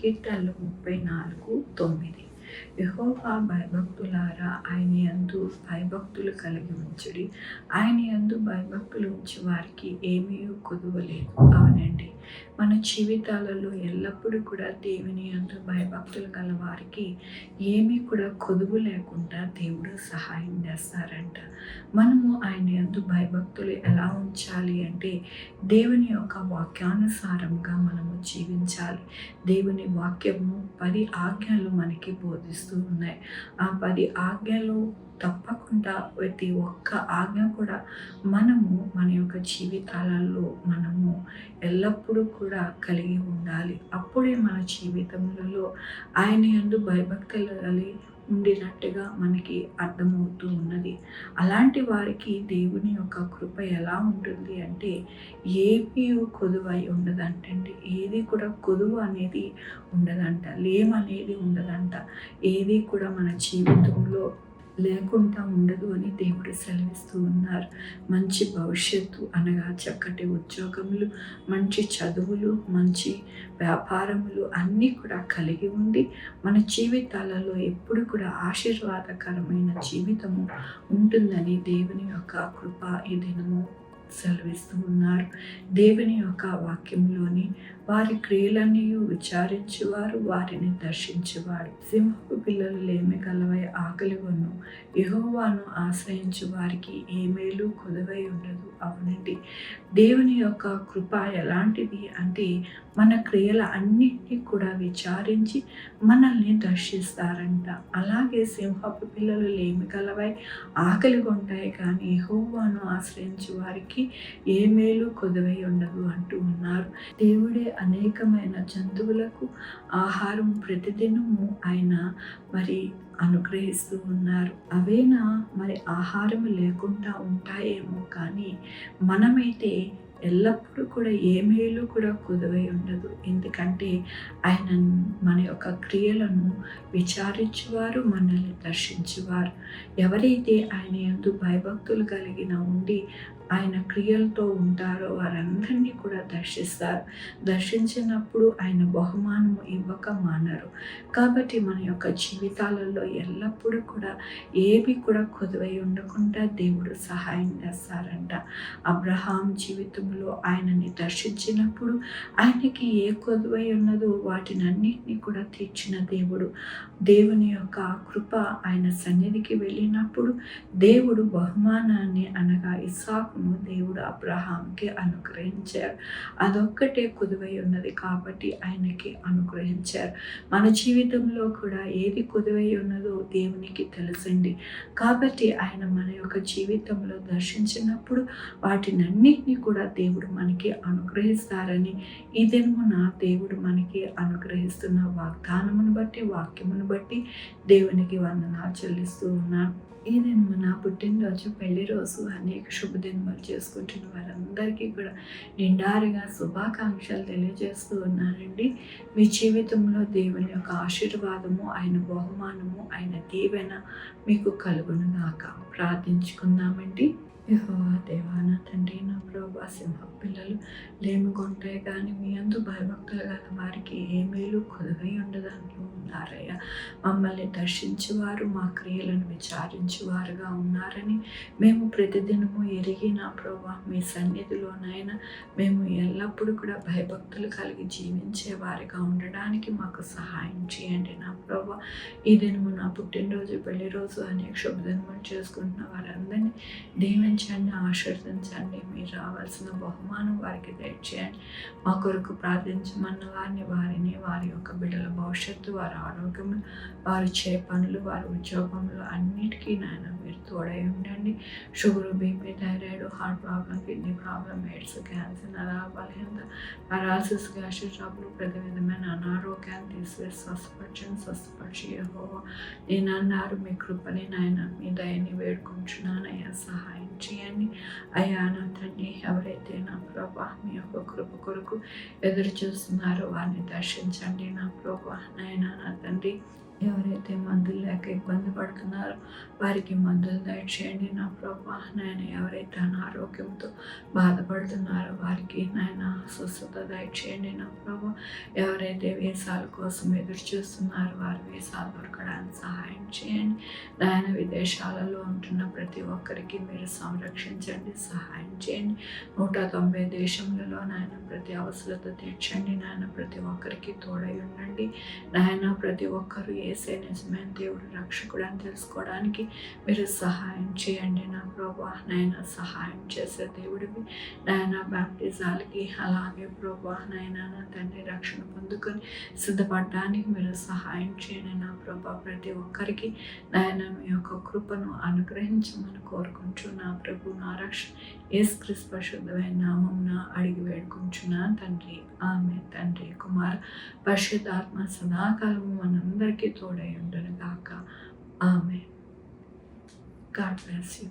కీర్తనలు 34:9. యెహోవా భయభక్తులారా ఆయన యందు భయభక్తులు కలిగి ఉంచుడి. ఆయన యందు భయభక్తులు ఉంచు వారికి ఏమీ కొదువలేదు. అవునండి, మన జీవితాలలో ఎల్లప్పుడూ కూడా దేవుని యందు భయభక్తులు గల వారికి ఏమీ కూడా కొదువు లేకుండా దేవుడు సహాయం చేస్తారంట. మనము ఆయన యందు భయభక్తులు ఎలా ఉంచాలి అంటే దేవుని యొక్క వాక్యానుసారంగా మనము జీవించాలి. దేవుని వాక్యము 10 ఆజ్ఞలు మనకి బోధిస్తూ ఉన్నాయి. ఆ 10 ఆజ్ఞలు తప్పకుండా ప్రతి ఒక్క ఆజ్ఞ కూడా మనము మన యొక్క జీవితాలలో మనము ఎల్లప్పుడూ కూడా కలిగి ఉండాలి. అప్పుడే మన జీవితములలో ఆయన యందు భయభక్తులు కలిగి ఉండినట్టుగా మనకి అర్థమవుతూ ఉన్నది. అలాంటి వారికి దేవుని యొక్క కృప ఎలా ఉంటుంది అంటే ఏమీ కొదువై ఉండదంటండి. ఏది కూడా కొదువు అనేది ఉండదంట, లేమనేది ఉండదంట. ఏది కూడా మన జీవితంలో లేకుండా ఉండదు అని దేవుడు సెలవిస్తూ ఉన్నారు. మంచి భవిష్యత్తు అనగా చక్కటి ఉద్యోగములు, మంచి చదువులు, మంచి వ్యాపారములు అన్నీ కూడా కలిగి ఉండి మన జీవితాలలో ఎప్పుడు కూడా ఆశీర్వాదకరమైన జీవితము ఉంటుందని దేవుని యొక్క కృప ఈ దినము సెలవిస్తూ ఉన్నారు. దేవుని యొక్క వాక్యంలోని వారి క్రియలన్నీ విచారించువారు వారిని దర్శించువాడు. సింహపు పిల్లలు లేమి గలవై ఆకలి కొను, యెహోవాను ఆశ్రయించు వారికి ఏ మేలు కొదువై ఉండదు. అవునండి, దేవుని యొక్క కృప ఎలాంటిది అంటే మన క్రియల అన్నిటినీ కూడా విచారించి మనల్ని దర్శిస్తారంట. అలాగే సింహపు పిల్లలు లేమి గలవై ఆకలి కొంటాయి కానీ యెహోవాను ఆశ్రయించు వారికి ఏ మేలు కొదువై ఉండదు అంటూ ఉన్నారు. దేవుడే అనేకమైన జంతువులకు ఆహారం ప్రతిదినము ఆయన మరి అనుగ్రహిస్తూ ఉన్నారు. అవేనా మరి ఆహారం లేకుండా ఉంటాయేమో కానీ మనమైతే ఎల్లప్పుడూ కూడా ఏ మేలు కూడా కుదువై ఉండదు. ఎందుకంటే ఆయన మన యొక్క క్రియలను విచారించువారు, మనల్ని దర్శించువారు. ఎవరైతే ఆయన యందు భయభక్తులు కలిగిన ఉండి ఆయన క్రియలతో ఉంటారో వారందరినీ కూడా దర్శిస్తారు. దర్శించినప్పుడు ఆయన బహుమానము ఇవ్వక మానరు. కాబట్టి మన యొక్క జీవితాలలో ఎల్లప్పుడూ కూడా ఏవి కూడా కొదువై ఉండకుండా దేవుడు సహాయం చేస్తారంట. అబ్రహాం జీవితంలో ఆయనని దర్శించినప్పుడు ఆయనకి ఏ కొదువై ఉన్నదో వాటిని అన్నింటినీ కూడా తీర్చిన దేవుడు. దేవుని యొక్క కృప ఆయన సన్నిధికి వెళ్ళినప్పుడు దేవుడు బహుమానాన్ని అనగా ఇస్సాకును దేవుడు అబ్రహాంకి అనుగ్రహించారు. అదొక్కటే కొదువై ఉన్నది కాబట్టి ఆయనకి అనుగ్రహించారు. మన జీవితంలో కూడా ఏది కొదువై ఉన్నదో దేవునికి తెలుసండి. కాబట్టి ఆయన మన యొక్క జీవితంలో దర్శించినప్పుడు వాటినన్నిటినీ కూడా దేవుడు మనకి అనుగ్రహిస్తారని ఈ దినమున దేవుడు మనకి అనుగ్రహిస్తున్న వాగ్దానమును బట్టి వాక్యమును బట్టి దేవునికి వందనాలు చెల్లిస్తూ ఉన్నాను. ఈ దినమున పుట్టినరోజు, పెళ్లి రోజు అనేక శుభదినములు చేసుకుంటున్న వారందరికీ కూడా నిండారుగా శుభాకాంక్షలు తెలియజేస్తూ ఉన్నానండి. మీ జీవితంలో దేవుని యొక్క ఆశీర్వాదము, ఆయన బహుమానము, ఆయన దీవెన మీకు కలుగునుగాక. ప్రార్థించుకుందామండి. యెహోవా దేవా, నా తండ్రి, నా ప్రభువా, సింహ పిల్లలు లేమిగొంటాయి కానీ మీ అందు భయభక్తులు గల వారికి ఏ మేలు కొదువై ఉండదంటూ ఉన్నారయ్యా. మమ్మల్ని దర్శించువారు, మా క్రియలను విచారించువారుగా ఉన్నారని మేము ప్రతిదినము ఎరిగి నా ప్రభువా మీ సన్నిధిలోనైనా మేము ఎల్లప్పుడూ కూడా భయభక్తులు కలిగి జీవించే వారిగా ఉండడానికి మాకు సహాయం చేయండి నా ప్రభువా. ఈ దినము నా పుట్టినరోజు, పెళ్లి రోజు అనేక శుభదినములు చేసుకుంటున్న వారందరినీ దీవించండి, ఆశీర్వదించండి. మీరు రావాల్సిన బహుమానం వారికి దయచేయండి. మా కొరకు ప్రార్థించమన్న వారిని వారి యొక్క బిడ్డల భవిష్యత్తు, వారి ఆరోగ్యము, వారు చే పనులు, వారి ఉద్యోగములు అన్నిటికీ నాయన మీరు తోడై ఉండండి. Sugar, BP, thyroid, heart problem, kidney problem, AIDS, cancer, నరాల బలహీనత, పారాలసిస్, గ్యాస్ట్రిక్ ట్రబుల్, ప్రతి విధమైన అనారోగ్యాన్ని తీసివేసి స్వస్థపరిచి యెహోవా నేను అన్నారు మీ కృపని నాయన మీ దయని వేడుకుంటున్నాను అయ్యా. సహాయం చేయండి అయ్యా. నా తండ్రి, ఎవరైతే నా ప్రభా మీ యొక్క కృప కొరకు ఎదురు చూస్తున్నారో వారిని దర్శించండి నా ప్రభా. నాయన నా తండ్రి, ఎవరైతే మందులు లేక ఇబ్బంది పడుతున్నారో వారికి మందులు దయచేయండి నా ప్రభా. నాయన ఎవరైతే అనారోగ్యంతో బాధపడుతున్నారో వారికి నాయన స్వస్థత దయచేయండి నా ప్రభా. ఎవరైతే వీసాల కోసం ఎదురు చూస్తున్నారో వారి వీసాలు దొరకడానికి సహాయం చేయండి నాయన. విదేశాలలో ఉంటున్న ప్రతి ఒక్కరికి మీరు సంరక్షించండి, సహాయం చేయండి. 190 దేశములలో నాయన ప్రతి అవసరత తీర్చండి నాయన. ప్రతి ఒక్కరికి తోడై ఉండండి నాయన. ప్రతి ఒక్కరూ యేసే నిజమైన దేవుడు రక్షకుడు అని తెలుసుకోవడానికి మీరు సహాయం చేయండి నా ప్రభా. నాయన సహాయం చేసే దేవుడివి నాయన. బ్యాప్టిజాలకి అలాగే ప్రభా నాయన నా తండ్రి రక్షణ పొందుకొని సిద్ధపడడానికి మీరు సహాయం చేయండి నా ప్రభా. ప్రతి ఒక్కరికి నాయన మీ యొక్క కృపను అనుగ్రహించమని కోరుకుంటూ నా ప్రభు నా రక్షణ యేసుక్రీస్తు పరిశుద్ధమైన నామమున అడిగి వేడుకుంటున్నా తండ్రి. ఆమె తండ్రి కుమార్ పరిశుద్ధాత్మ సదాకాలము మనందరికీ తోడై ఉండును గాక. ఆమె. God bless you.